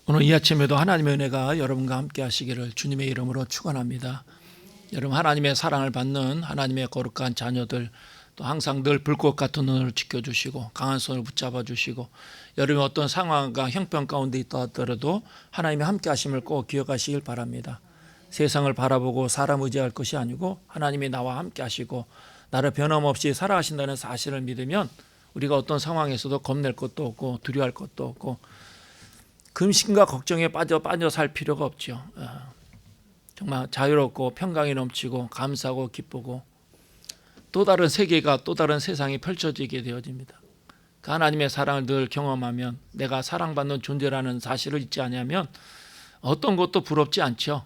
오늘 이 아침에도 하나님의 은혜가 여러분과 함께 하시기를 주님의 이름으로 축원합니다. 여러분, 하나님의 사랑을 받는 하나님의 거룩한 자녀들, 또 항상 늘 불꽃 같은 눈으로 지켜주시고 강한 손을 붙잡아 주시고, 여러분이 어떤 상황과 형편 가운데 있다 하더라도 하나님의 함께 하심을 꼭 기억하시길 바랍니다. 세상을 바라보고 사람 의지할 것이 아니고 하나님이 나와 함께 하시고 나를 변함없이 살아가신다는 사실을 믿으면 우리가 어떤 상황에서도 겁낼 것도 없고 두려워할 것도 없고 근심과 걱정에 빠져 살 필요가 없죠. 정말 자유롭고 평강이 넘치고 감사하고 기쁘고 또 다른 세계가, 또 다른 세상이 펼쳐지게 되어집니다. 그 하나님의 사랑을 늘 경험하면, 내가 사랑받는 존재라는 사실을 잊지 않으면 어떤 것도 부럽지 않죠.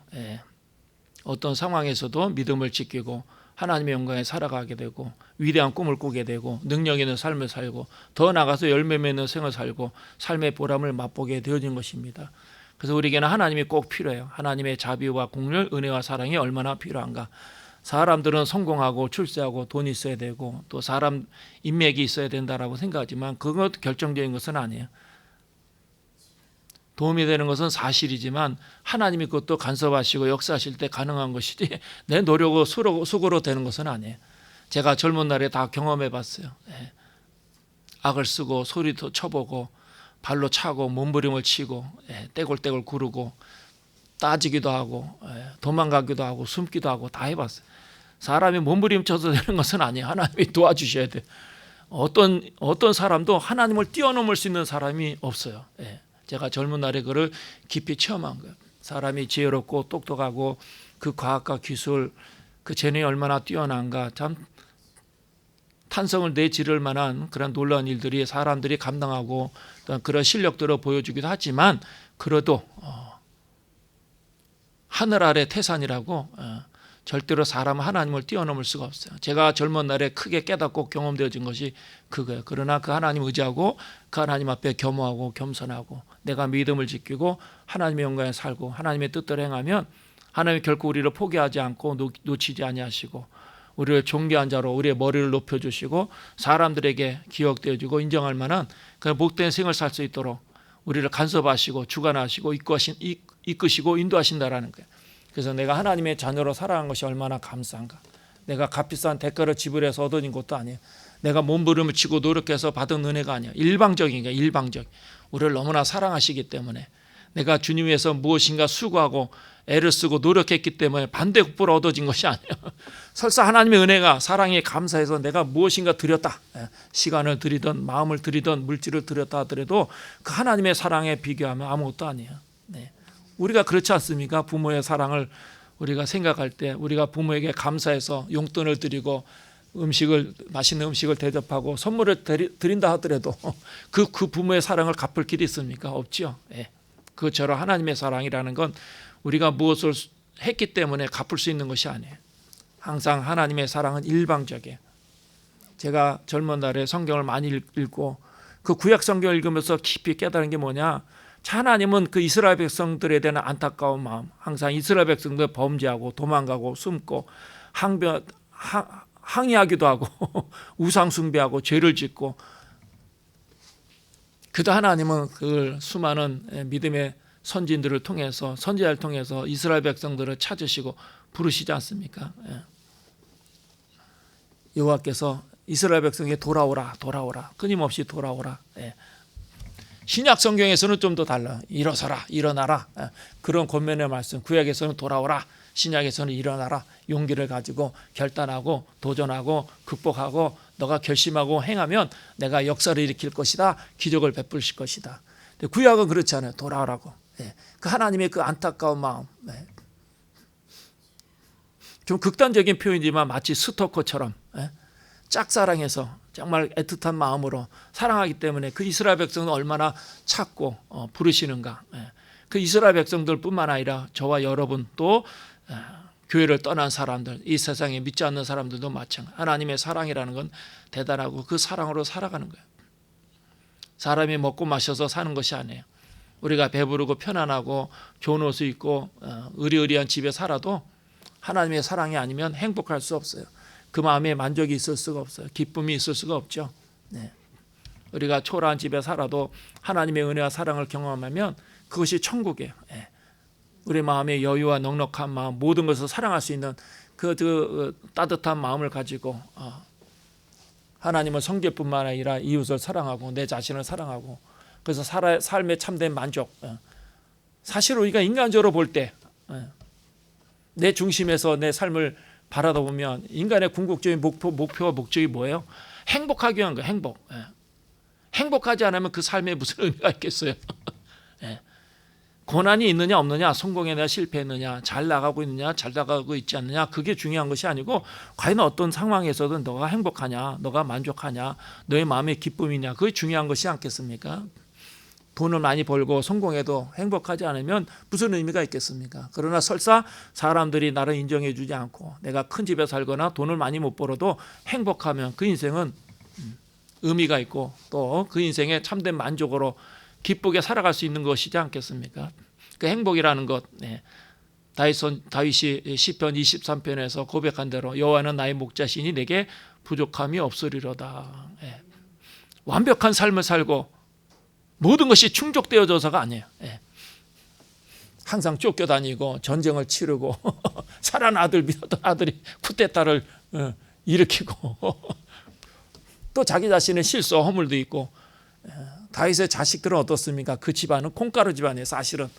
어떤 상황에서도 믿음을 지키고 하나님의 영광에 살아가게 되고 위대한 꿈을 꾸게 되고 능력 있는 삶을 살고 더 나아가서 열매 맺는 생을 살고 삶의 보람을 맛보게 되어진 것입니다. 그래서 우리에게는 하나님이 꼭 필요해요. 하나님의 자비와 공률, 은혜와 사랑이 얼마나 필요한가. 사람들은 성공하고 출세하고 돈이 있어야 되고 또 사람 인맥이 있어야 된다라고 생각하지만 그것 결정적인 것은 아니에요. 도움이 되는 것은 사실이지만 하나님이 그것도 간섭하시고 역사하실 때 가능한 것이지 내 노력으로 수고로 되는 것은 아니에요. 제가 젊은 날에 다 경험해 봤어요. 악을 쓰고 소리도 쳐보고 발로 차고 몸부림을 치고 떼굴떼굴 구르고 따지기도 하고 도망가기도 하고 숨기도 하고 다 해봤어요. 사람이 몸부림쳐서 되는 것은 아니에요. 하나님이 도와주셔야 돼요. 어떤 사람도 하나님을 뛰어넘을 수 있는 사람이 없어요. 제가 젊은 날에 그를 깊이 체험한 거예요. 사람이 지혜롭고 똑똑하고 그 과학과 기술, 그 재능이 얼마나 뛰어난가. 참 탄성을 내지를 만한 그런 놀라운 일들이 사람들이 감당하고 그런 실력들을 보여주기도 하지만 그래도 하늘 아래 태산이라고 절대로 사람은 하나님을 뛰어넘을 수가 없어요. 제가 젊은 날에 크게 깨닫고 경험되어진 것이 그거예요. 그러나 그 하나님 의지하고 그 하나님 앞에 겸허하고 겸손하고 내가 믿음을 지키고 하나님의 영광에 살고 하나님의 뜻대로 행하면 하나님이 결코 우리를 포기하지 않고 놓치지 아니하시고 우리를 존귀한 자로 우리의 머리를 높여주시고 사람들에게 기억되어지고 인정할 만한 그 복된 생을 살 수 있도록 우리를 간섭하시고 주관하시고 이끄시고 인도하신다라는 거예요. 그래서 내가 하나님의 자녀로 살아간 것이 얼마나 감사한가. 내가 값비싼 대가를 지불해서 얻어진 것도 아니에요. 내가 몸부림을 치고 노력해서 받은 은혜가 아니에요. 일방적인 거예요. 일방적. 우리를 너무나 사랑하시기 때문에 내가 주님 위해서 무엇인가 수고하고 애를 쓰고 노력했기 때문에 반대급부로 얻어진 것이 아니에요. 설사 하나님의 은혜가 사랑에 감사해서 내가 무엇인가 드렸다. 시간을 드리든 마음을 드리든 물질을 드렸다 하더라도 그 하나님의 사랑에 비교하면 아무것도 아니에요. 우리가 그렇지 않습니까? 부모의 사랑을 우리가 생각할 때 우리가 부모에게 감사해서 용돈을 드리고 맛있는 음식을 대접하고 선물을 드린다 하더라도 그 부모의 사랑을 갚을 길이 있습니까? 없죠. 그처럼 하나님의 사랑이라는 건 우리가 무엇을 했기 때문에 갚을 수 있는 것이 아니에요. 항상 하나님의 사랑은 일방적이에요. 제가 젊은 날에 성경을 많이 읽고 그 구약 성경을 읽으면서 깊이 깨달은 게 뭐냐? 하나님은 그 이스라엘 백성들에 대한 안타까운 마음, 항상 이스라엘 백성들 범죄하고 도망가고 숨고 항의하기도 하고 우상 숭배하고 죄를 짓고 그도 하나님은 그 수많은 믿음의 선진들을 통해서 선지자를 통해서 이스라엘 백성들을 찾으시고 부르시지 않습니까? 여호와께서 이스라엘 백성에게 돌아오라 끊임없이 돌아오라. 신약 성경에서는 좀 더 달라. 일어서라, 일어나라. 그런 권면의 말씀. 구약에서는 돌아오라, 신약에서는 일어나라. 용기를 가지고 결단하고 도전하고 극복하고 너가 결심하고 행하면 내가 역사를 일으킬 것이다. 기적을 베풀실 것이다. 구약은 그렇지 않아요. 돌아오라고. 그 하나님의 그 안타까운 마음. 좀 극단적인 표현이지만 마치 스토커처럼 짝사랑해서 정말 애틋한 마음으로 사랑하기 때문에 그 이스라엘 백성은 얼마나 찾고 부르시는가. 그 이스라엘 백성들뿐만 아니라 저와 여러분 또 교회를 떠난 사람들, 이 세상에 믿지 않는 사람들도 마찬가지. 하나님의 사랑이라는 건 대단하고 그 사랑으로 살아가는 거예요. 사람이 먹고 마셔서 사는 것이 아니에요. 우리가 배부르고 편안하고 좋은 옷을 입고 의리의리한 집에 살아도 하나님의 사랑이 아니면 행복할 수 없어요. 그 마음에 만족이 있을 수가 없어요. 기쁨이 있을 수가 없죠. 우리가 초라한 집에 살아도 하나님의 은혜와 사랑을 경험하면 그것이 천국이에요. 예. 우리 마음의 여유와 넉넉한 마음, 모든 것을 사랑할 수 있는 그 따뜻한 마음을 가지고 하나님은 성질뿐만 아니라 이웃을 사랑하고 내 자신을 사랑하고, 그래서 삶의 참된 만족. 사실 우리가 인간적으로 볼 때 내 중심에서 내 삶을 바라다 보면 인간의 궁극적인 목표와 목적이 뭐예요? 행복하기 위한 거예요. 행복. 행복하지 않으면 그 삶에 무슨 의미가 있겠어요? 고난이 있느냐 없느냐, 성공했느냐 실패했느냐, 잘 나가고 있느냐 잘 나가고 있지 않느냐, 그게 중요한 것이 아니고 과연 어떤 상황에서든 너가 행복하냐, 너가 만족하냐, 너의 마음의 기쁨이냐, 그게 중요한 것이 않겠습니까? 돈을 많이 벌고 성공해도 행복하지 않으면 무슨 의미가 있겠습니까? 그러나 설사 사람들이 나를 인정해 주지 않고 내가 큰 집에 살거나 돈을 많이 못 벌어도 행복하면 그 인생은 의미가 있고 또 그 인생에 참된 만족으로 기쁘게 살아갈 수 있는 것이지 않겠습니까? 그 행복이라는 것, 다윗이 시편 23편에서 고백한 대로 여호와는 나의 목자시니 내게 부족함이 없으리로다. 완벽한 삶을 살고 모든 것이 충족되어져서가 아니에요. 항상 쫓겨다니고 전쟁을 치르고 살아난 아들 믿었던 아들이 쿠데타를 일으키고 또 자기 자신의 실수 허물도 있고. 다윗의 자식들은 어떻습니까? 그 집안은 콩가루 집안이에요. 사실은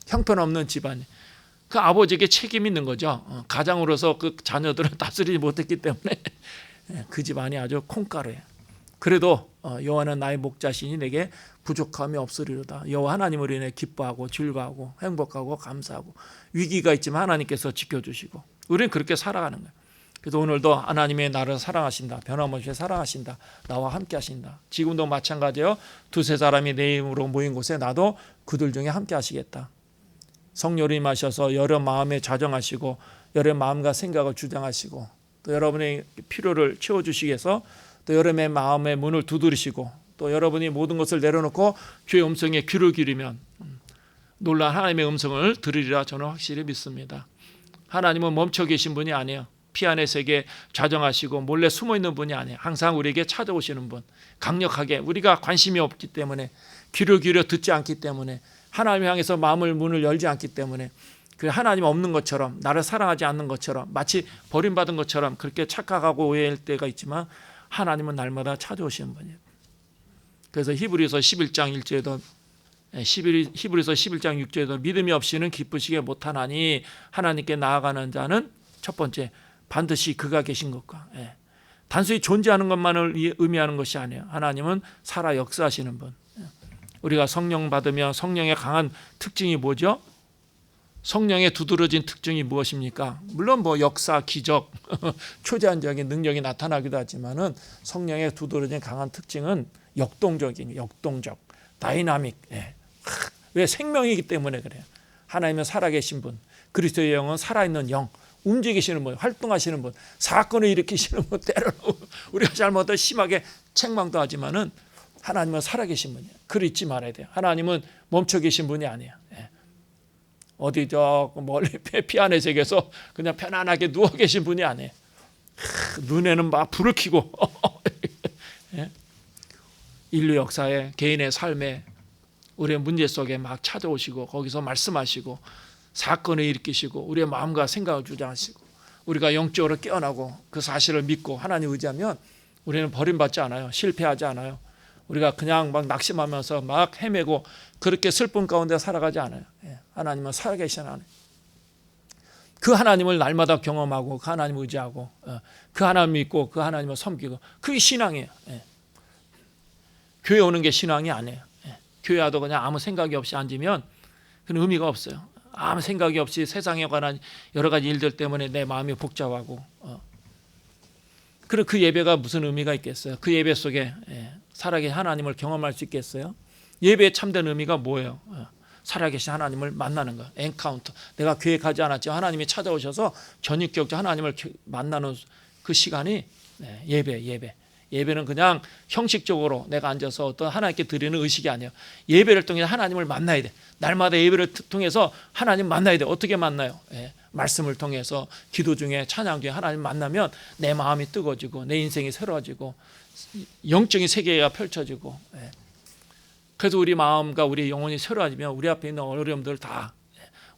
형편없는 집안이. 그 아버지에게 책임 있는 거죠. 가장으로서 그 자녀들을 다스리지 못했기 때문에 그 집안이 아주 콩가루예요. 그래도 여호와는 나의 목자시니 내게 부족함이 없으리로다. 여호와 하나님을 인해 기뻐하고 즐거워하고 행복하고 감사하고, 위기가 있지만 하나님께서 지켜주시고, 우리는 그렇게 살아가는 거예요. 그래서 오늘도 하나님의 나를 사랑하신다, 변함없이 사랑하신다, 나와 함께 하신다. 지금도 마찬가지예요. 두세 사람이 내 이름으로 모인 곳에 나도 그들 중에 함께 하시겠다. 성령이 임하셔서 여러 마음에 좌정하시고 여러 마음과 생각을 주장하시고 또 여러분의 필요를 채워주시기 위해서 또 여러분의 마음의 문을 두드리시고 또 여러분이 모든 것을 내려놓고 주의 음성에 귀를 기울이면 놀라운 하나님의 음성을 들으리라 저는 확실히 믿습니다. 하나님은 멈춰 계신 분이 아니에요. 피안의 세계에 좌정하시고 몰래 숨어있는 분이 아니에요. 항상 우리에게 찾아오시는 분, 강력하게 우리가 관심이 없기 때문에, 귀를 기울여 듣지 않기 때문에, 하나님 향해서 마음을 문을 열지 않기 때문에, 그 하나님 없는 것처럼, 나를 사랑하지 않는 것처럼, 마치 버림받은 것처럼 그렇게 착각하고 오해할 때가 있지만 하나님은 날마다 찾아오시는 분이에요. 그래서 히브리서 11장 1절에도 히브리서 11장 6절에도 믿음이 없이는 기쁘시게 못하나니 하나님께 나아가는 자는 첫 번째 반드시 그가 계신 것과, 단순히 존재하는 것만을 의미하는 것이 아니에요. 하나님은 살아 역사하시는 분. 우리가 성령 받으며 성령의 강한 특징이 뭐죠? 성령의 두드러진 특징이 무엇입니까? 물론 뭐 역사, 기적, 초자연적인 능력이 나타나기도 하지만은 성령의 두드러진 강한 특징은 역동적, 다이나믹. 왜? 생명이기 때문에 그래요. 하나님은 살아계신 분, 그리스도의 영은 살아있는 영, 움직이시는 분, 활동하시는 분, 사건을 일으키시는 분, 때로는 우리가 잘못하면 심하게 책망도 하지만은 하나님은 살아계신 분이에요. 그걸 잊지 말아야 돼요. 하나님은 멈춰 계신 분이 아니에요. 어디 저 멀리 피안의 세계에서 그냥 편안하게 누워 계신 분이 아니에요. 눈에는 막 불을 켜고 인류 역사에, 개인의 삶에, 우리의 문제 속에 막 찾아오시고 거기서 말씀하시고 사건을 일으키시고 우리의 마음과 생각을 주장하시고, 우리가 영적으로 깨어나고 그 사실을 믿고 하나님 의지하면 우리는 버림받지 않아요. 실패하지 않아요. 우리가 그냥 막 낙심하면서 막 헤매고 그렇게 슬픔 가운데 살아가지 않아요. 하나님은 살아계신 하나님. 그 하나님을 날마다 경험하고 그 하나님 의지하고 그 하나님 믿고 그 하나님을 섬기고, 그게 신앙이에요. 교회 오는 게 신앙이 아니에요. 교회 와도 그냥 아무 생각이 없이 앉으면 그건 의미가 없어요. 아무 생각이 없이 세상에 관한 여러 가지 일들 때문에 내 마음이 복잡하고, 그리고 그 예배가 무슨 의미가 있겠어요? 그 예배 속에 살아계신 하나님을 경험할 수 있겠어요? 예배의 참된 의미가 뭐예요? 살아계신 하나님을 만나는 거, 엔카운터. 내가 교회 가지 않았지만 하나님이 찾아오셔서 전입격자 하나님을 만나는 그 시간이 예배. 예배는 그냥 형식적으로 내가 앉아서 어떤 하나님께 드리는 의식이 아니에요. 예배를 통해 하나님을 만나야 돼. 날마다 예배를 통해서 하나님 만나야 돼. 어떻게 만나요? 말씀을 통해서, 기도 중에, 찬양 중에 하나님 만나면 내 마음이 뜨거워지고 내 인생이 새로워지고 영적인 세계가 펼쳐지고 그래서 우리 마음과 우리 영혼이 새로워지면 우리 앞에 있는 어려움들 다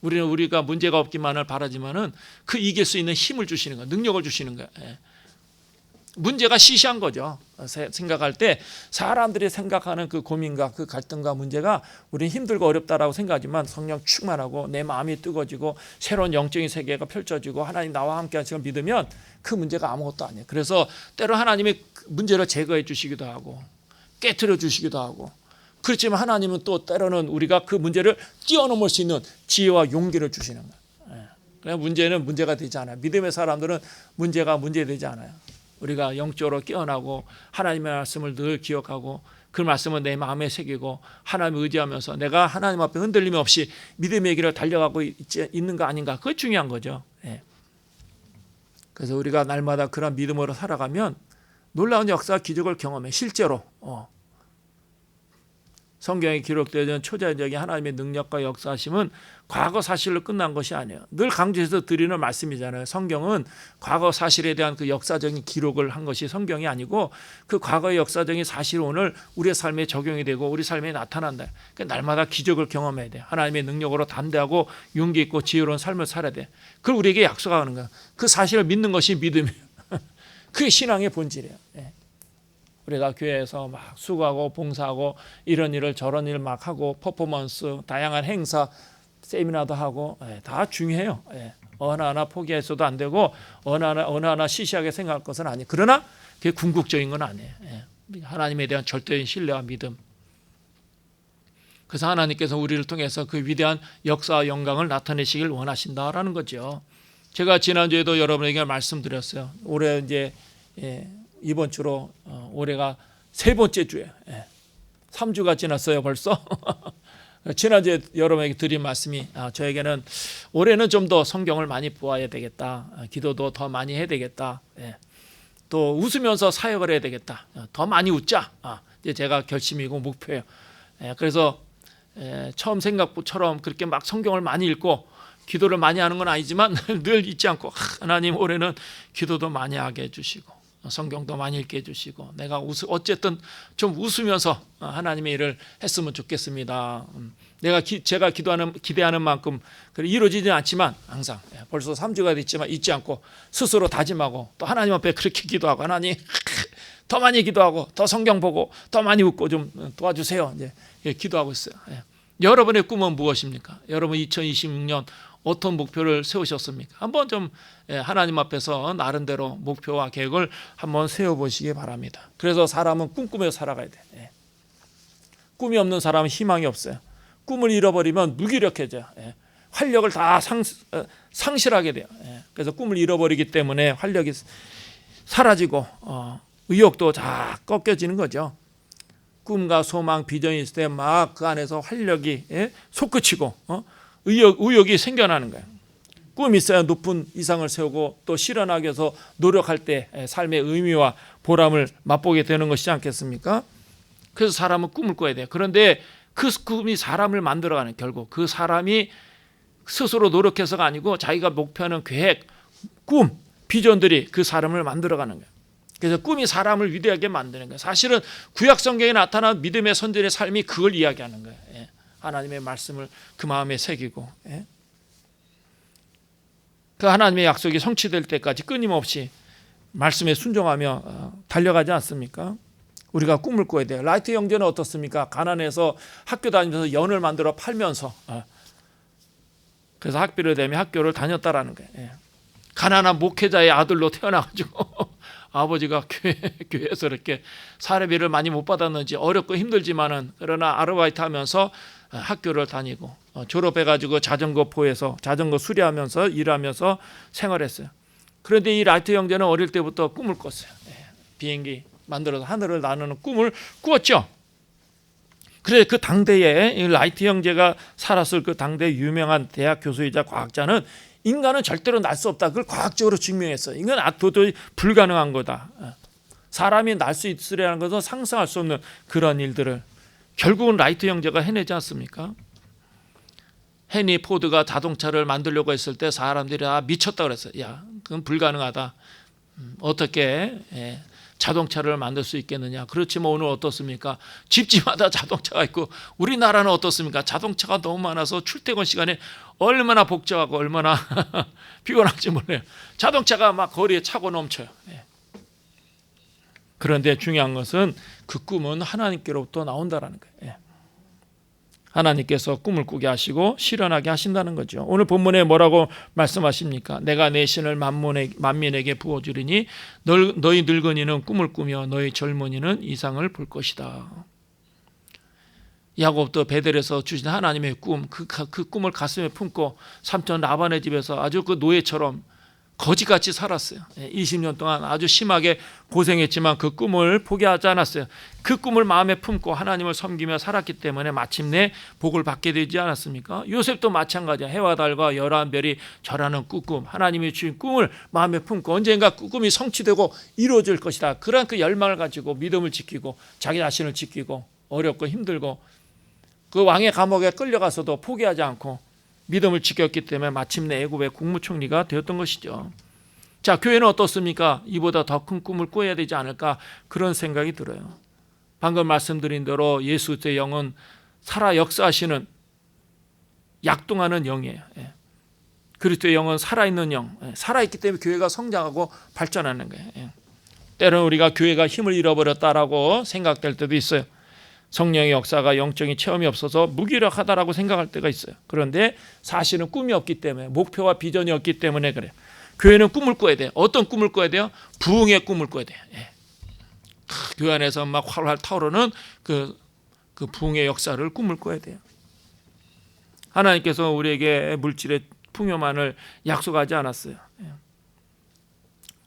우리가 문제가 없기만을 바라지만은 그 이길 수 있는 힘을 주시는 거야. 능력을 주시는 거야. 문제가 시시한 거죠. 생각할 때 사람들이 생각하는 그 고민과 그 갈등과 문제가 우리는 힘들고 어렵다라고 생각하지만 성령 충만하고 내 마음이 뜨거워지고 새로운 영적인 세계가 펼쳐지고 하나님 나와 함께 하시는 걸 믿으면 그 문제가 아무것도 아니에요. 그래서 때로 하나님이 문제를 제거해 주시기도 하고 깨트려 주시기도 하고, 그렇지만 하나님은 또 때로는 우리가 그 문제를 뛰어넘을 수 있는 지혜와 용기를 주시는 거예요. 그냥 문제는 문제가 되지 않아요. 믿음의 사람들은 문제가 문제되지 않아요. 우리가 영적으로 깨어나고 하나님의 말씀을 늘 기억하고 그 말씀은 내 마음에 새기고 하나님을 의지하면서 내가 하나님 앞에 흔들림 없이 믿음의 길을 달려가고 있는가 아닌가, 그게 중요한 거죠. 그래서 우리가 날마다 그런 믿음으로 살아가면 놀라운 역사 기적을 경험해. 실제로 성경에 기록되어진 초자연적인 하나님의 능력과 역사하심은 과거 사실로 끝난 것이 아니에요. 늘 강조해서 드리는 말씀이잖아요. 성경은 과거 사실에 대한 그 역사적인 기록을 한 것이 성경이 아니고 그 과거의 역사적인 사실이 오늘 우리의 삶에 적용이 되고 우리 삶에 나타난다. 그러니까 날마다 기적을 경험해야 돼. 하나님의 능력으로 담대하고 용기 있고 지혜로운 삶을 살아야 돼. 그걸 우리에게 약속하는 거야. 그 사실을 믿는 것이 믿음이에요. 그게 신앙의 본질이에요. 우리가 교회에서 막 수고하고 봉사하고 이런 일을 저런 일 막 하고 퍼포먼스, 다양한 행사, 세미나도 하고 다 중요해요. 어느 하나 포기해서도 안 되고 어느 하나 시시하게 생각할 것은 아니에요. 그러나 그게 궁극적인 건 아니에요. 하나님에 대한 절대적인 신뢰와 믿음. 그래서 하나님께서 우리를 통해서 그 위대한 역사와 영광을 나타내시길 원하신다라는 거죠. 제가 지난주에도 여러분에게 말씀드렸어요. 올해 이제 이번 주로 올해가 세 번째 주예요. 3주가 지났어요 벌써. 지난주에 여러분에게 드린 말씀이 저에게는 올해는 좀 더 성경을 많이 보아야 되겠다. 기도도 더 많이 해야 되겠다. 또 웃으면서 사역을 해야 되겠다. 더 많이 웃자. 이제 제가 결심이고 목표예요. 그래서 처음 생각처럼 그렇게 막 성경을 많이 읽고 기도를 많이 하는 건 아니지만 늘 잊지 않고 하나님 올해는 기도도 많이 하게 해주시고 성경도 많이 읽게 해주시고 내가 어쨌든 좀 웃으면서 하나님의 일을 했으면 좋겠습니다. 제가 기대하는 만큼 이루어지지 않지만 항상 벌써 3주가 됐지만 잊지 않고 스스로 다짐하고 또 하나님 앞에 그렇게 기도하고 하나님 더 많이 기도하고 더 성경 보고 더 많이 웃고 좀 도와주세요. 이제 기도하고 있어요. 여러분의 꿈은 무엇입니까? 여러분 2026년 어떤 목표를 세우셨습니까? 한번 좀 하나님 앞에서 나름대로 목표와 계획을 한번 세워보시기 바랍니다. 그래서 사람은 꿈꾸며 살아가야 돼. 꿈이 없는 사람은 희망이 없어요. 꿈을 잃어버리면 무기력해져요. 활력을 다 상실하게 돼요. 그래서 꿈을 잃어버리기 때문에 활력이 사라지고 의욕도 다 꺾여지는 거죠. 꿈과 소망, 비전이 있을 때 막 그 안에서 활력이 솟구치고 의욕이 생겨나는 거예요. 꿈이 있어야 높은 이상을 세우고 또 실현하기 위해서 노력할 때 삶의 의미와 보람을 맛보게 되는 것이지 않겠습니까? 그래서 사람은 꿈을 꿔야 돼요. 그런데 그 꿈이 사람을 만들어가는, 결국 그 사람이 스스로 노력해서가 아니고 자기가 목표하는 계획, 꿈, 비전들이 그 사람을 만들어가는 거예요. 그래서 꿈이 사람을 위대하게 만드는 거예요. 사실은 구약 성경에 나타난 믿음의 선들의 삶이 그걸 이야기하는 거예요. 하나님의 말씀을 그 마음에 새기고 그 하나님의 약속이 성취될 때까지 끊임없이 말씀에 순종하며 달려가지 않습니까? 우리가 꿈을 꿔야 돼요. 라이트 형제는 어떻습니까? 가난해서 학교 다니면서 연을 만들어 팔면서 그래서 학비를 내며 학교를 다녔다라는 거예요. 가난한 목회자의 아들로 태어나가지고 아버지가 교회에서 이렇게 사례비를 많이 못 받았는지 어렵고 힘들지만은 그러나 아르바이트 하면서 학교를 다니고 졸업해가지고 자전거포에서 자전거 수리하면서 일하면서 생활했어요. 그런데 이 라이트 형제는 어릴 때부터 꿈을 꿨어요. 비행기 만들어서 하늘을 나누는 꿈을 꾸었죠. 그래서 그 당대에 라이트 형제가 살았을 그 당대 유명한 대학 교수이자 과학자는 인간은 절대로 날 수 없다. 그걸 과학적으로 증명했어요. 인간은 도저히 불가능한 거다. 사람이 날 수 있으려는 것은 상상할 수 없는 그런 일들을 결국은 라이트 형제가 해내지 않습니까? 헤니 포드가 자동차를 만들려고 했을 때 사람들이 미쳤다 그랬어요. 야, 그건 불가능하다. 어떻게 자동차를 만들 수 있겠느냐? 그렇지만 오늘 어떻습니까? 집집마다 자동차가 있고, 우리나라는 어떻습니까? 자동차가 너무 많아서 출퇴근 시간에 얼마나 복잡하고 얼마나 피곤할지 몰라요. 자동차가 막 거리에 차고 넘쳐요. 그런데 중요한 것은 그 꿈은 하나님께로부터 나온다라는 거예요. 하나님께서 꿈을 꾸게 하시고 실현하게 하신다는 거죠. 오늘 본문에 뭐라고 말씀하십니까? 내가 내 신을 만민에게 부어주리니 너희 늙은이는 꿈을 꾸며 너희 젊은이는 이상을 볼 것이다. 야곱도 베델에서 주신 하나님의 꿈, 그 꿈을 가슴에 품고 삼촌 라반의 집에서 아주 그 노예처럼 거지같이 살았어요. 20년 동안 아주 심하게 고생했지만 그 꿈을 포기하지 않았어요. 그 꿈을 마음에 품고 하나님을 섬기며 살았기 때문에 마침내 복을 받게 되지 않았습니까? 요셉도 마찬가지야. 해와 달과 열한 별이 절하는 꿈, 하나님이 주신 꿈을 마음에 품고 언젠가 그 꿈이 성취되고 이루어질 것이다. 그런 그 열망을 가지고 믿음을 지키고 자기 자신을 지키고 어렵고 힘들고 그 왕의 감옥에 끌려가서도 포기하지 않고 믿음을 지켰기 때문에 마침내 애굽의 국무총리가 되었던 것이죠. 자, 교회는 어떻습니까? 이보다 더 큰 꿈을 꿔야 되지 않을까 그런 생각이 들어요. 방금 말씀드린 대로 예수 그리스도의 영은 살아 역사하시는 약동하는 영이에요. 그리스도의 영은 살아있는 영, 살아있기 때문에 교회가 성장하고 발전하는 거예요. 때로는 우리가 교회가 힘을 잃어버렸다라고 생각될 때도 있어요. 성령의 역사가 영적인 체험이 없어서 무기력하다라고 생각할 때가 있어요. 그런데 사실은 꿈이 없기 때문에, 목표와 비전이 없기 때문에 그래요. 교회는 꿈을 꿔야 돼요. 어떤 꿈을 꿔야 돼요? 부흥의 꿈을 꿔야 돼요. 교회 안에서 막 활활 타오르는 그 부흥의 역사를 꿈을 꿔야 돼요. 하나님께서 우리에게 물질의 풍요만을 약속하지 않았어요.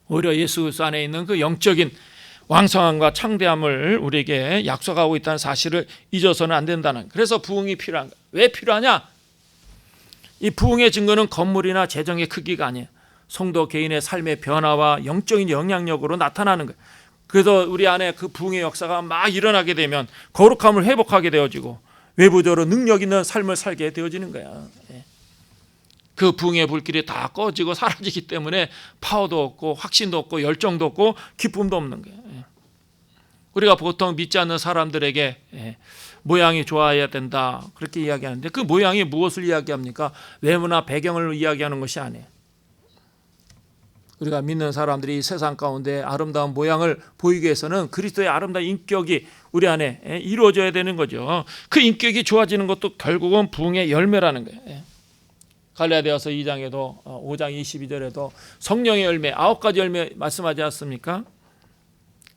오히려 예수 그리스도 안에 있는 그 영적인 왕성함과 창대함을 우리에게 약속하고 있다는 사실을 잊어서는 안 된다는 거예요. 그래서 부흥이 필요한 거예요. 왜 필요하냐? 이 부흥의 증거는 건물이나 재정의 크기가 아니에요. 성도 개인의 삶의 변화와 영적인 영향력으로 나타나는 거예요. 그래서 우리 안에 그 부흥의 역사가 막 일어나게 되면 거룩함을 회복하게 되어지고 외부적으로 능력 있는 삶을 살게 되어지는 거야. 그 부흥의 불길이 다 꺼지고 사라지기 때문에 파워도 없고 확신도 없고 열정도 없고 기쁨도 없는 거예요. 우리가 보통 믿지 않는 사람들에게 모양이 좋아야 된다 그렇게 이야기하는데 그 모양이 무엇을 이야기합니까? 외모나 배경을 이야기하는 것이 아니에요. 우리가 믿는 사람들이 세상 가운데 아름다운 모양을 보이기 위해서는 그리스도의 아름다운 인격이 우리 안에 이루어져야 되는 거죠. 그 인격이 좋아지는 것도 결국은 부흥의 열매라는 거예요. 갈라디아서 2장에도 5장 22절에도 성령의 열매 9가지 열매 말씀하지 않습니까?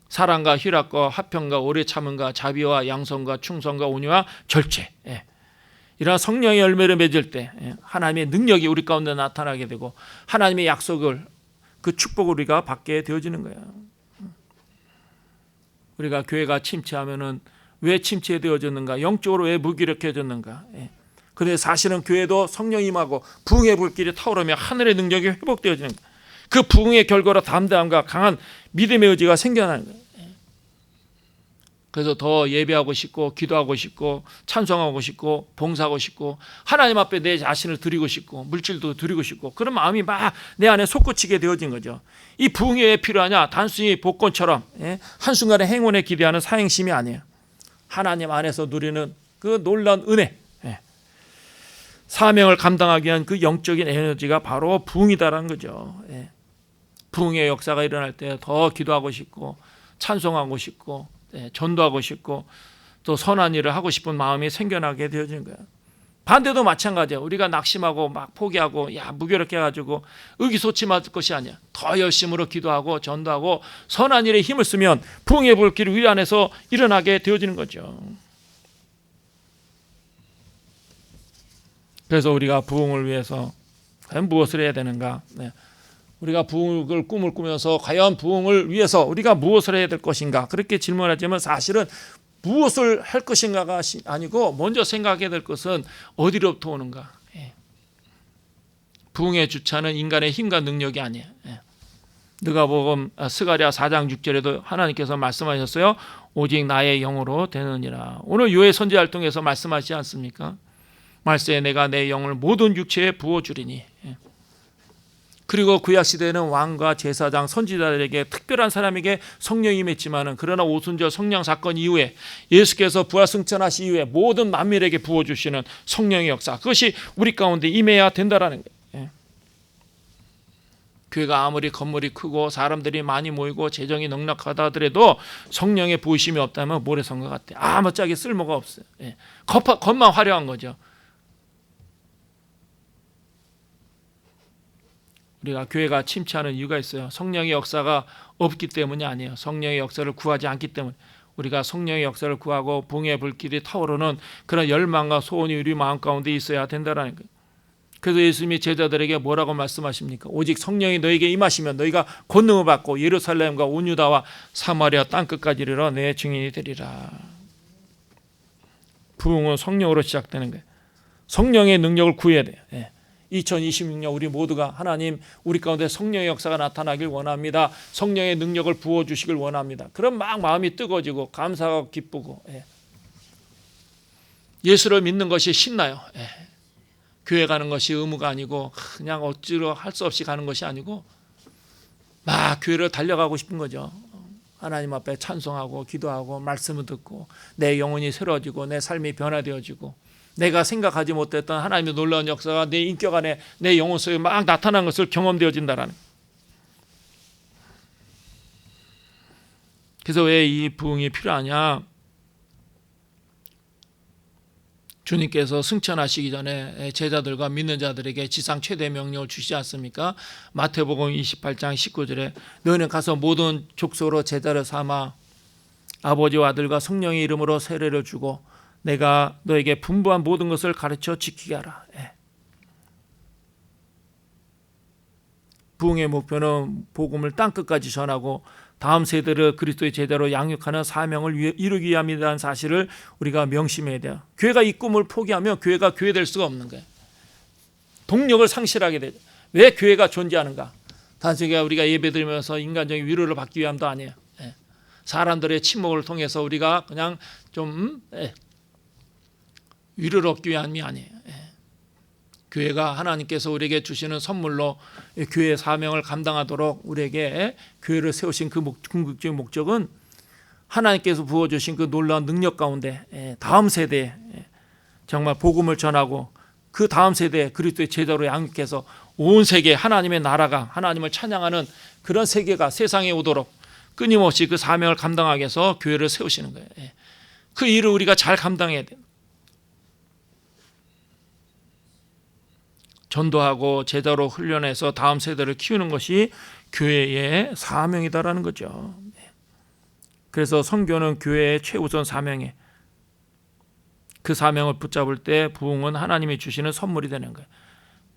사랑과 희락과 화평과 오래 참음과 자비와 양성과 충성과 온유와 절제. 이러한 성령의 열매를 맺을 때 하나님의 능력이 우리 가운데 나타나게 되고 하나님의 약속을 그 축복을 우리가 받게 되어지는 거예요. 우리가 교회가 침체하면은 왜 침체되어졌는가? 영적으로 왜 무기력해졌는가? 그런데 사실은 교회도 성령 임하고 부흥의 불길이 타오르며 하늘의 능력이 회복되어지는 거예요. 그 부흥의 결과로 담대함과 강한 믿음의 의지가 생겨나는 거예요. 그래서 더 예배하고 싶고 기도하고 싶고 찬송하고 싶고 봉사하고 싶고 하나님 앞에 내 자신을 드리고 싶고 물질도 드리고 싶고 그런 마음이 막 내 안에 솟구치게 되어진 거죠. 이 부흥이 왜 필요하냐? 단순히 복권처럼 한순간에 행운에 기대하는 사행심이 아니에요. 하나님 안에서 누리는 그 놀라운 은혜, 사명을 감당하기 위한 그 영적인 에너지가 바로 부흥이다라는 거죠. 부흥의 역사가 일어날 때 더 기도하고 싶고 찬송하고 싶고 전도하고 싶고 또 선한 일을 하고 싶은 마음이 생겨나게 되어지는 거예요. 반대도 마찬가지예요. 우리가 낙심하고 막 포기하고 무기력해 가지고 의기소침할 것이 아니야. 더 열심으로 기도하고 전도하고 선한 일에 힘을 쓰면 부흥의 불길이 우리 안에서 일어나게 되어지는 거죠. 그래서 우리가 부흥을 위해서 과연 무엇을 해야 되는가? 우리가 부흥을 꿈을 꾸면서 과연 부흥을 위해서 우리가 무엇을 해야 될 것인가? 그렇게 질문하지만 사실은 무엇을 할 것인가가 아니고 먼저 생각해야 될 것은 어디로부터 오는가? 부흥의 주차는 인간의 힘과 능력이 아니에요. 누가복음 스가랴 4장 6절에도 하나님께서 말씀하셨어요. 오직 나의 영으로 되느니라. 오늘 요의 선지 활동에서 말씀하시지 않습니까? 말세에 내가 내 영을 모든 육체에 부어주리니. 그리고 구약 시대에는 왕과 제사장, 선지자들에게 특별한 사람에게 성령이 임했지만은, 그러나 오순절 성령 사건 이후에 예수께서 부활 승천하신 이후에 모든 만민에게 부어 주시는 성령의 역사, 그것이 우리 가운데 임해야 된다라는 거예요. 교회가 아무리 건물이 크고 사람들이 많이 모이고 재정이 넉넉하다 하더라도 성령의 부으심이 없다면 모래성과 같아. 아무짝에 쓸모가 없어요. 겉만 화려한 거죠. 우리가 교회가 침체하는 이유가 있어요. 성령의 역사가 없기 때문이 아니에요. 성령의 역사를 구하지 않기 때문에. 우리가 성령의 역사를 구하고 붕의 불길이 타오르는 그런 열망과 소원이 우리 마음 가운데 있어야 된다는 거예요. 그래서 예수님이 제자들에게 뭐라고 말씀하십니까? 오직 성령이 너에게 임하시면 너희가 권능을 받고 예루살렘과 온 유다와 사마리아 땅끝까지 이르러 내 증인이 되리라. 부흥은 성령으로 시작되는 거예요. 성령의 능력을 구해야 돼요. 2026년 우리 모두가 하나님 우리 가운데 성령의 역사가 나타나길 원합니다. 성령의 능력을 부어주시길 원합니다. 그럼 막 마음이 뜨거워지고 감사하고 기쁘고, 예수를 믿는 것이 신나요. 교회 가는 것이 의무가 아니고 그냥 억지로 할 수 없이 가는 것이 아니고 막 교회를 달려가고 싶은 거죠. 하나님 앞에 찬송하고 기도하고 말씀을 듣고 내 영혼이 새로워지고 내 삶이 변화되어지고 내가 생각하지 못했던 하나님의 놀라운 역사가 내 인격 안에 내 영혼 속에 막 나타난 것을 경험되어진다라는. 그래서 왜 이 부흥이 필요하냐? 주님께서 승천하시기 전에 제자들과 믿는 자들에게 지상 최대 명령을 주시지 않습니까? 마태복음 28장 19절에 너희는 가서 모든 족속으로 제자를 삼아 아버지와 아들과 성령의 이름으로 세례를 주고 내가 너에게 분부한 모든 것을 가르쳐 지키게 하라. 부흥의 목표는 복음을 땅끝까지 전하고 다음 세대를 그리스도의 제자로 양육하는 사명을 이루기 위함이라는 사실을 우리가 명심해야 돼요. 교회가 이 꿈을 포기하면 교회가 교회될 수가 없는 거예요. 동력을 상실하게 되죠. 왜 교회가 존재하는가? 단순히 우리가 예배드리면서 인간적인 위로를 받기 위함도 아니에요. 사람들의 침묵을 통해서 우리가 그냥 좀 위로를 얻기 위함이 아니에요. 교회가 하나님께서 우리에게 주시는 선물로 교회의 사명을 감당하도록 우리에게 교회를 세우신 그 궁극적인 목적은 하나님께서 부어주신 그 놀라운 능력 가운데 다음 세대에 정말 복음을 전하고 그 다음 세대에 그리스도의 제자로 양육해서 온 세계 하나님의 나라가 하나님을 찬양하는 그런 세계가 세상에 오도록 끊임없이 그 사명을 감당하기 위해서 교회를 세우시는 거예요. 그 일을 우리가 잘 감당해야 돼요. 전도하고 제자로 훈련해서 다음 세대를 키우는 것이 교회의 사명이다라는 거죠. 그래서 선교는 교회의 최우선 사명에 그 사명을 붙잡을 때 부흥은 하나님이 주시는 선물이 되는 거예요.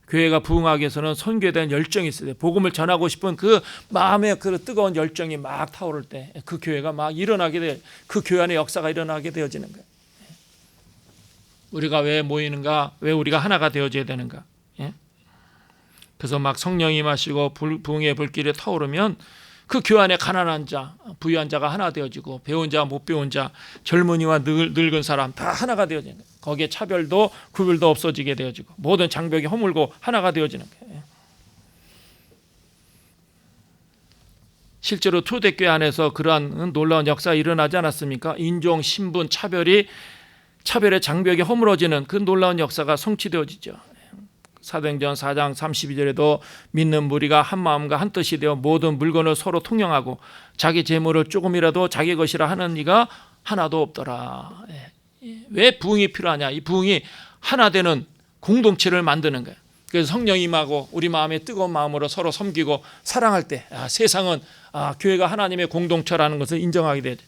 교회가 부흥하기 위해서는 선교에 대한 열정이 있어야 돼요. 복음을 전하고 싶은 그 마음의 그 뜨거운 열정이 막 타오를 때 그 교회가 막 일어나게 돼요. 그 교회 안에 역사가 일어나게 되어지는 거예요. 우리가 왜 모이는가? 왜 우리가 하나가 되어져야 되는가? 그래서 막 성령이 임하시고 부흥의 불길이 타오르면 그 교회 안에 가난한 자, 부유한 자가 하나 되어지고 배운 자, 못 배운 자, 젊은이와 늙은 사람 다 하나가 되어지는 거예요. 거기에 차별도 구별도 없어지게 되어지고 모든 장벽이 허물고 하나가 되어지는 거예요. 실제로 초대교회 안에서 그러한 놀라운 역사가 일어나지 않았습니까? 인종, 신분, 차별의 장벽이 허물어지는 그 놀라운 역사가 성취되어지죠. 사도행전 4장 32절에도 믿는 무리가 한 마음과 한 뜻이 되어 모든 물건을 서로 통용하고 자기 재물을 조금이라도 자기 것이라 하는 이가 하나도 없더라. 왜 부흥이 필요하냐? 이 부흥이 하나 되는 공동체를 만드는 거예요. 그래서 성령이 임하고 우리 마음에 뜨거운 마음으로 서로 섬기고 사랑할 때 세상은 교회가 하나님의 공동체라는 것을 인정하게 되죠.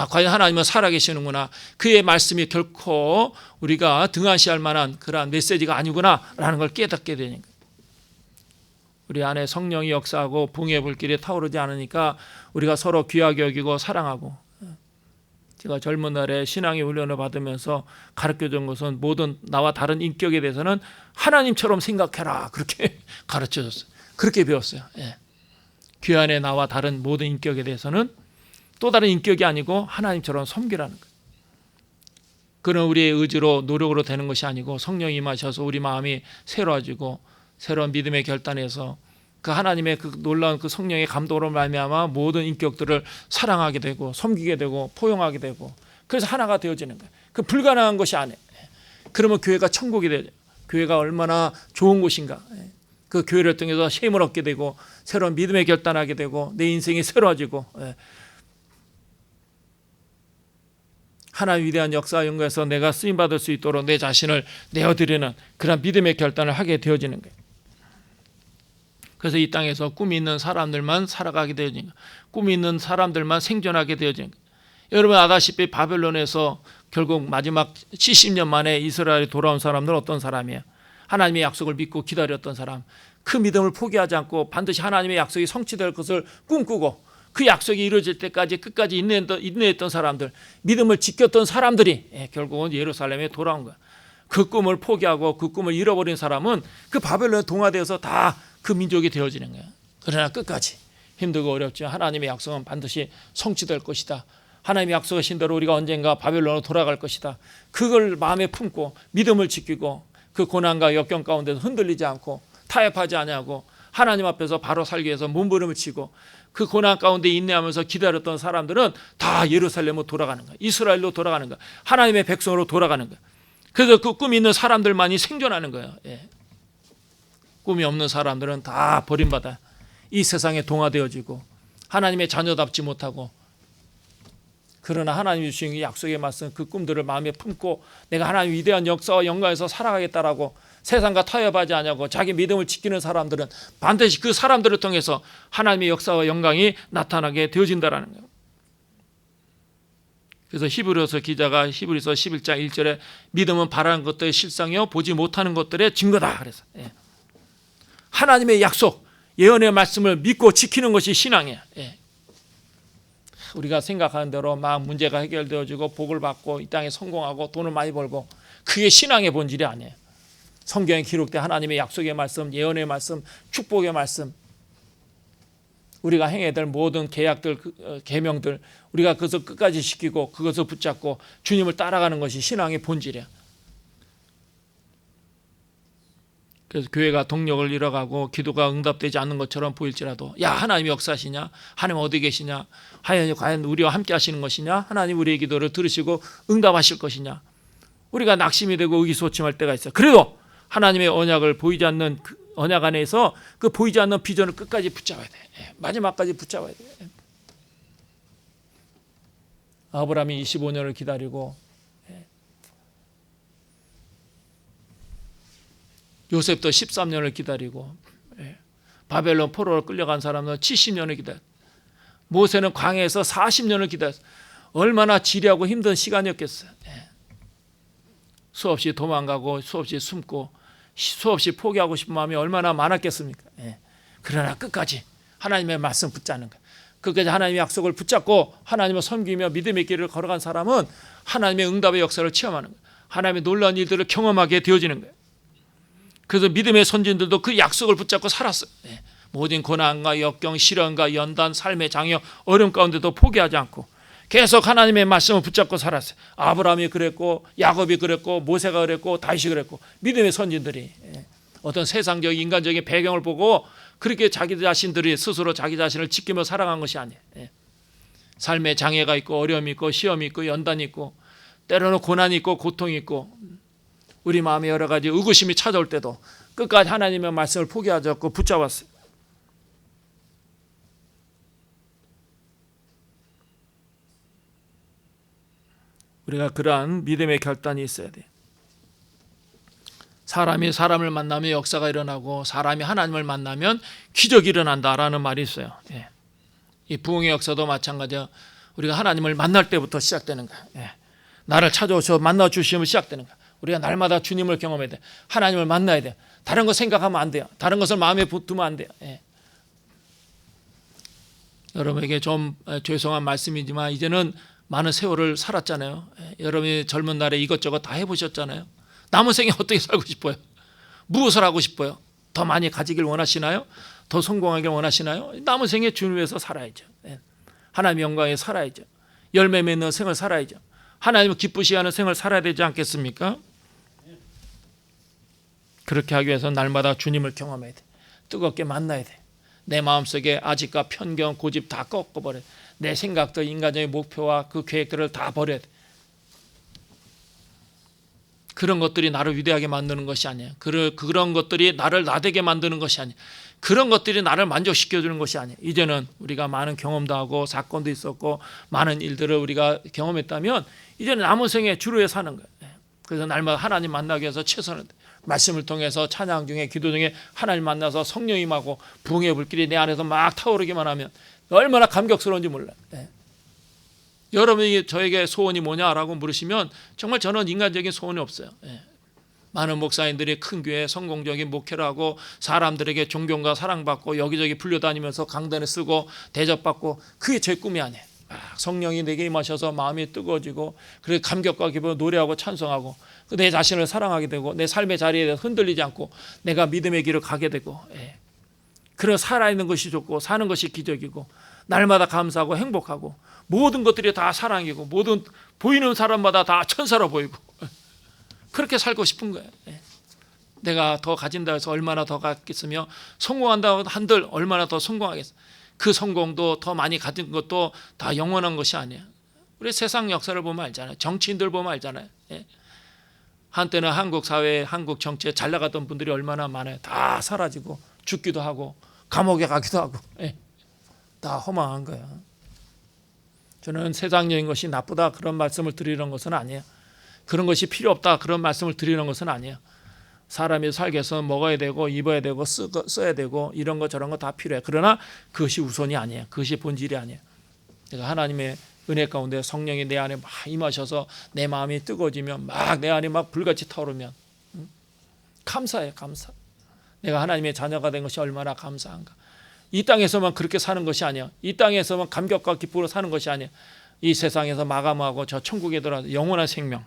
과연 하나님은 살아계시는구나. 그의 말씀이 결코 우리가 등한시할 만한 그러한 메시지가 아니구나 라는 걸 깨닫게 되니까. 우리 안에 성령이 역사하고 붕의 불길이 타오르지 않으니까 우리가 서로 귀하게 여기고 사랑하고. 제가 젊은 날에 신앙의 훈련을 받으면서 가르쳐준 것은 모든 나와 다른 인격에 대해서는 하나님처럼 생각해라. 그렇게 가르쳐줬어요. 그렇게 배웠어요. 교회 안에 나와 다른 모든 인격에 대해서는 또 다른 인격이 아니고 하나님처럼 섬기라는 거예요. 그런 우리의 의지로 노력으로 되는 것이 아니고 성령이 임하셔서 우리 마음이 새로워지고 새로운 믿음의 결단에서 그 하나님의 그 놀라운 그 성령의 감동으로 말미암아 모든 인격들을 사랑하게 되고 섬기게 되고 포용하게 되고 그래서 하나가 되어지는 거예요. 그 불가능한 것이 아니에요. 그러면 교회가 천국이 되죠. 교회가 얼마나 좋은 곳인가. 그 교회를 통해서 쉼을 얻게 되고 새로운 믿음의 결단하게 되고 내 인생이 새로워지고 하나님 위대한 역사 연구에서 내가 쓰임받을 수 있도록 내 자신을 내어드리는 그런 믿음의 결단을 하게 되어지는 거예요. 그래서 이 땅에서 꿈이 있는 사람들만 살아가게 되어지는 거예요. 꿈이 있는 사람들만 생존하게 되어지는 거예요. 여러분 아다시피 바벨론에서 결국 마지막 70년 만에 이스라엘이 돌아온 사람들은 어떤 사람이에요? 하나님의 약속을 믿고 기다렸던 사람, 그 믿음을 포기하지 않고 반드시 하나님의 약속이 성취될 것을 꿈꾸고 그 약속이 이루어질 때까지 끝까지 인내했던 사람들, 믿음을 지켰던 사람들이 결국은 예루살렘에 돌아온 거야. 그 꿈을 포기하고 그 꿈을 잃어버린 사람은 그 바벨론에 동화되어서 다 그 민족이 되어지는 거야. 그러나 끝까지 힘들고 어렵죠. 하나님의 약속은 반드시 성취될 것이다. 하나님의 약속하신 대로 우리가 언젠가 바벨론으로 돌아갈 것이다. 그걸 마음에 품고 믿음을 지키고 그 고난과 역경 가운데서 흔들리지 않고 타협하지 아니하고 하나님 앞에서 바로 살기 위해서 몸부림을 치고 그 고난 가운데 인내하면서 기다렸던 사람들은 다 예루살렘으로 돌아가는 거야. 이스라엘로 돌아가는 거야. 하나님의 백성으로 돌아가는 거야. 그래서 그 꿈이 있는 사람들만이 생존하는 거예요. 꿈이 없는 사람들은 다 버림받아 이 세상에 동화되어지고 하나님의 자녀답지 못하고 그러나 하나님이 주신 약속의 말씀 그 꿈들을 마음에 품고 내가 하나님 위대한 역사와 영광에서 살아가겠다라고 세상과 타협하지 않냐고 자기 믿음을 지키는 사람들은 반드시 그 사람들을 통해서 하나님의 역사와 영광이 나타나게 되어진다라는 거예요. 그래서 히브리서 기자가 히브리서 11장 1절에 믿음은 바라는 것들의 실상이요 보지 못하는 것들의 증거다 그래서 하나님의 약속 예언의 말씀을 믿고 지키는 것이 신앙이에요. 우리가 생각하는 대로 막 문제가 해결되어지고 복을 받고 이 땅에 성공하고 돈을 많이 벌고 그게 신앙의 본질이 아니에요. 성경에 기록된 하나님의 약속의 말씀, 예언의 말씀, 축복의 말씀 우리가 행해야 될 모든 계약들, 계명들 우리가 그것을 끝까지 지키고 그것을 붙잡고 주님을 따라가는 것이 신앙의 본질이야. 그래서 교회가 동력을 잃어가고 기도가 응답되지 않는 것처럼 보일지라도 야 하나님이 역사하시냐? 하나님 어디 계시냐? 과연 우리와 함께 하시는 것이냐? 하나님 우리의 기도를 들으시고 응답하실 것이냐? 우리가 낙심이 되고 의기소침할 때가 있어요. 그래도 하나님의 언약을 보이지 않는 그 언약 안에서 그 보이지 않는 비전을 끝까지 붙잡아야 돼. 마지막까지 붙잡아야 돼. 아브라함이 25년을 기다리고 요셉도 13년을 기다리고 바벨론 포로로 끌려간 사람은 70년을 기다렸어요. 모세는 광야에서 40년을 기다렸어요. 얼마나 지리하고 힘든 시간이었겠어요. 수없이 도망가고 수없이 숨고 수없이 포기하고 싶은 마음이 얼마나 많았겠습니까? 그러나 끝까지 하나님의 말씀 붙잡는 거예요. 끝까지 하나님의 약속을 붙잡고 하나님을 섬기며 믿음의 길을 걸어간 사람은 하나님의 응답의 역사를 체험하는 거예요. 하나님의 놀라운 일들을 경험하게 되어지는 거예요. 그래서 믿음의 선진들도 그 약속을 붙잡고 살았어요. 모든 고난과 역경, 시련과 연단, 삶의 장애, 어려움 가운데도 포기하지 않고 계속 하나님의 말씀을 붙잡고 살았어요. 아브라함이 그랬고 야곱이 그랬고 모세가 그랬고 다윗이 그랬고 믿음의 선진들이 어떤 세상적 인간적인 배경을 보고 그렇게 자기 자신들이 스스로 자기 자신을 지키며 살아간 것이 아니에요. 삶의 장애가 있고 어려움이 있고 시험이 있고 연단이 있고 때로는 고난이 있고 고통이 있고 우리 마음에 여러 가지 의구심이 찾아올 때도 끝까지 하나님의 말씀을 포기하지 않고 붙잡았어요. 우리가 그러한 믿음의 결단이 있어야 돼요. 사람이 사람을 만나면 역사가 일어나고 사람이 하나님을 만나면 기적이 일어난다라는 말이 있어요. 이 부흥의 역사도 마찬가지야. 우리가 하나님을 만날 때부터 시작되는 거야. 나를 찾아오셔 만나주시면 시작되는 거야. 우리가 날마다 주님을 경험해야 돼. 하나님을 만나야 돼. 다른 거 생각하면 안 돼요. 다른 것을 마음에 두면 안 돼요. 여러분에게 좀 죄송한 말씀이지만 이제는 많은 세월을 살았잖아요. 여러분이 젊은 날에 이것저것 다 해보셨잖아요. 남은 생에 어떻게 살고 싶어요? 무엇을 하고 싶어요? 더 많이 가지길 원하시나요? 더 성공하길 원하시나요? 남은 생에 주님 위해서 살아야죠. 하나님의 영광에 살아야죠. 열매 맺는 생을 살아야죠. 하나님을 기쁘시게 하는 생을 살아야 되지 않겠습니까? 그렇게 하기 위해서 날마다 주님을 경험해야 돼. 뜨겁게 만나야 돼. 내 마음속에 아직과 편견, 고집 다 꺾어버려. 내 생각들, 인간적인 목표와 그 계획들을 다 버려야 돼. 그런 것들이 나를 위대하게 만드는 것이 아니에요. 그런 것들이 나를 나대게 만드는 것이 아니에요. 그런 것들이 나를 만족시켜주는 것이 아니에요. 이제는 우리가 많은 경험도 하고 사건도 있었고 많은 일들을 우리가 경험했다면 이제는 남은 생에 주루에 사는 거예요. 그래서 날마다 하나님 만나기 위해서 최선을 말씀을 통해서 찬양 중에 기도 중에 하나님 만나서 성령 임하고 부흥의 불길이 내 안에서 막 타오르기만 하면 얼마나 감격스러운지 몰라요. 여러분이 저에게 소원이 뭐냐라고 물으시면 정말 저는 인간적인 소원이 없어요. 많은 목사님들이 큰 교회 성공적인 목회를 하고 사람들에게 존경과 사랑받고 여기저기 불려다니면서 강단에 쓰고 대접받고 그게 제 꿈이 아니에요. 성령이 내게 임하셔서 마음이 뜨거워지고 그래 감격과 기쁨으로 노래하고 찬송하고 내 자신을 사랑하게 되고 내 삶의 자리에 대해서 흔들리지 않고 내가 믿음의 길을 가게 되고 그런 살아있는 것이 좋고 사는 것이 기적이고 날마다 감사하고 행복하고 모든 것들이 다 사랑이고 모든 보이는 사람마다 다 천사로 보이고 그렇게 살고 싶은 거예요. 내가 더 가진다 해서 얼마나 더 갖겠으며 성공한다 한들 얼마나 더 성공하겠어. 그 성공도 더 많이 가진 것도 다 영원한 것이 아니에요. 우리 세상 역사를 보면 알잖아요. 정치인들 보면 알잖아요. 한때는 한국 사회에 한국 정치에 잘 나갔던 분들이 얼마나 많아요. 다 사라지고 죽기도 하고 감옥에 가기도 하고 다 허망한 거예요. 저는 세상적인 것이 나쁘다 그런 말씀을 드리는 것은 아니에요. 그런 것이 필요 없다 그런 말씀을 드리는 것은 아니에요. 사람이 살기 위해서 먹어야 되고 입어야 되고 써야 되고 이런 거 저런 거 다 필요해. 그러나 그것이 우선이 아니에요. 그것이 본질이 아니에요. 내가 하나님의 은혜 가운데 성령이 내 안에 막 임하셔서 내 마음이 뜨거워지면 막 내 안에 막 불같이 타오르면 감사해요. 감사. 내가 하나님의 자녀가 된 것이 얼마나 감사한가. 이 땅에서만 그렇게 사는 것이 아니야. 이 땅에서만 감격과 기쁨으로 사는 것이 아니야. 이 세상에서 마감하고 저 천국에 들어가서 영원한 생명.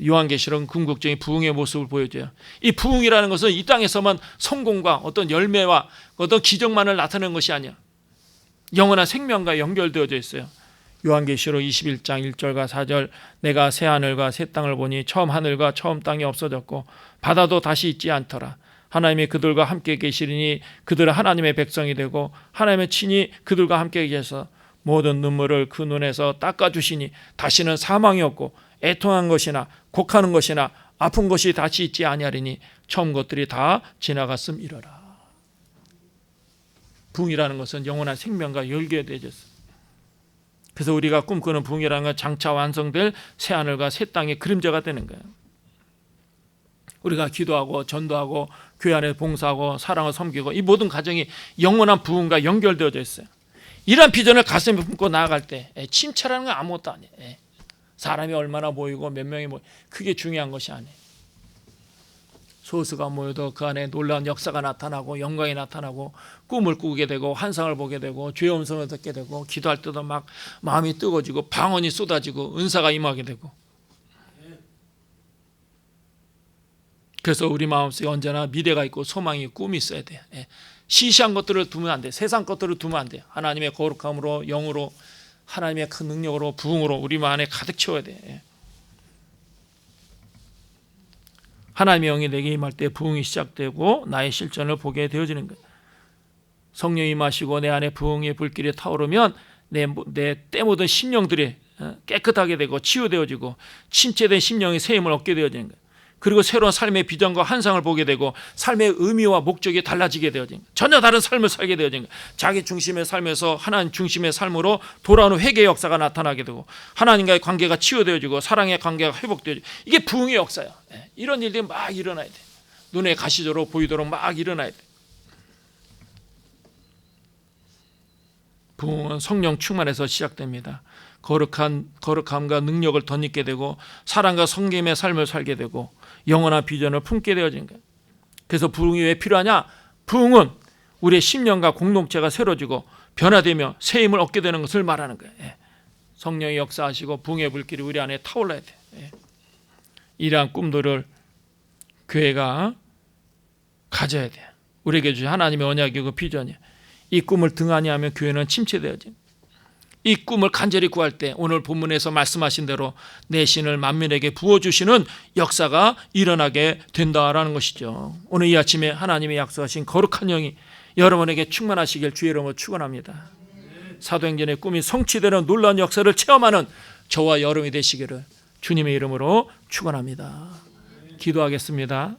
요한계시록은 궁극적인 부흥의 모습을 보여줘요. 이 부흥이라는 것은 이 땅에서만 성공과 어떤 열매와 어떤 기적만을 나타내는 것이 아니야. 영원한 생명과 연결되어져 있어요. 요한계시록 21장 1절과 4절 내가 새 하늘과 새 땅을 보니 처음 하늘과 처음 땅이 없어졌고 바다도 다시 있지 않더라. 하나님이 그들과 함께 계시리니 그들은 하나님의 백성이 되고 하나님의 친히 그들과 함께 계셔서 모든 눈물을 그 눈에서 닦아주시니 다시는 사망이 없고 애통한 것이나 곡하는 것이나 아픈 것이 다시 있지 아니하리니 처음 것들이 다 지나갔음이러라. 부흥이라는 것은 영원한 생명과 연결되어졌어요. 그래서 우리가 꿈꾸는 부흥이라는 건 장차 완성될 새 하늘과 새 땅의 그림자가 되는 거예요. 우리가 기도하고 전도하고 교회 안에 봉사하고 사랑을 섬기고 이 모든 과정이 영원한 부흥과 연결되어져 있어요. 이런 비전을 가슴에 품고 나아갈 때 침체라는 건 아무것도 아니에요. 사람이 얼마나 모이고 몇 명이 모이고 그게 중요한 것이 아니에요. 소수가 모여도 그 안에 놀라운 역사가 나타나고 영광이 나타나고 꿈을 꾸게 되고 환상을 보게 되고 주의 음성을 듣게 되고 기도할 때도 막 마음이 뜨거워지고 방언이 쏟아지고 은사가 임하게 되고 그래서 우리 마음속에 언제나 미래가 있고 소망이 있고 꿈이 있어야 돼요. 시시한 것들을 두면 안 돼요. 세상 것들을 두면 안 돼요. 하나님의 거룩함으로 영으로 하나님의 큰 능력으로 부흥으로 우리 안에 가득 채워야 돼요. 하나님의 영이 내게 임할 때 부흥이 시작되고 나의 실전을 보게 되어지는 거예요. 성령이 임하시고 내 안에 부흥의 불길이 타오르면 내 때 묻은 심령들이 깨끗하게 되고 치유되어지고 침체된 심령이 새 힘을 얻게 되어지는 거예요. 그리고 새로운 삶의 비전과 환상을 보게 되고 삶의 의미와 목적이 달라지게 되어진 거예요. 전혀 다른 삶을 살게 되어진 거예요. 자기 중심의 삶에서 하나님 중심의 삶으로 돌아오는 회개의 역사가 나타나게 되고 하나님과의 관계가 치유되어지고 사랑의 관계가 회복되어지고 이게 부흥의 역사예요. 이런 일들이 막 일어나야 돼요. 눈에 가시적으로 보이도록 막 일어나야 돼요. 부흥은 성령 충만에서 시작됩니다. 거룩함과 능력을 덧입게 되고 사랑과 성김의 삶을 살게 되고 영원한 비전을 품게 되어진 거예요. 그래서 부흥이 왜 필요하냐? 부흥은 우리의 심령과 공동체가 새로지고 변화되며 새 힘을 얻게 되는 것을 말하는 거예요. 성령이 역사하시고 부흥의 불길이 우리 안에 타올라야 돼요. 이러한 꿈들을 교회가 가져야 돼요. 우리에게 주신 하나님의 언약이고 비전이에요. 이 꿈을 등한히 하면 교회는 침체되어집니다. 이 꿈을 간절히 구할 때 오늘 본문에서 말씀하신 대로 내 신을 만민에게 부어주시는 역사가 일어나게 된다라는 것이죠. 오늘 이 아침에 하나님의 약속하신 거룩한 영이 여러분에게 충만하시길 주의 이름으로 축원합니다. 사도행전의 꿈이 성취되는 놀라운 역사를 체험하는 저와 여러분이 되시기를 주님의 이름으로 축원합니다. 기도하겠습니다.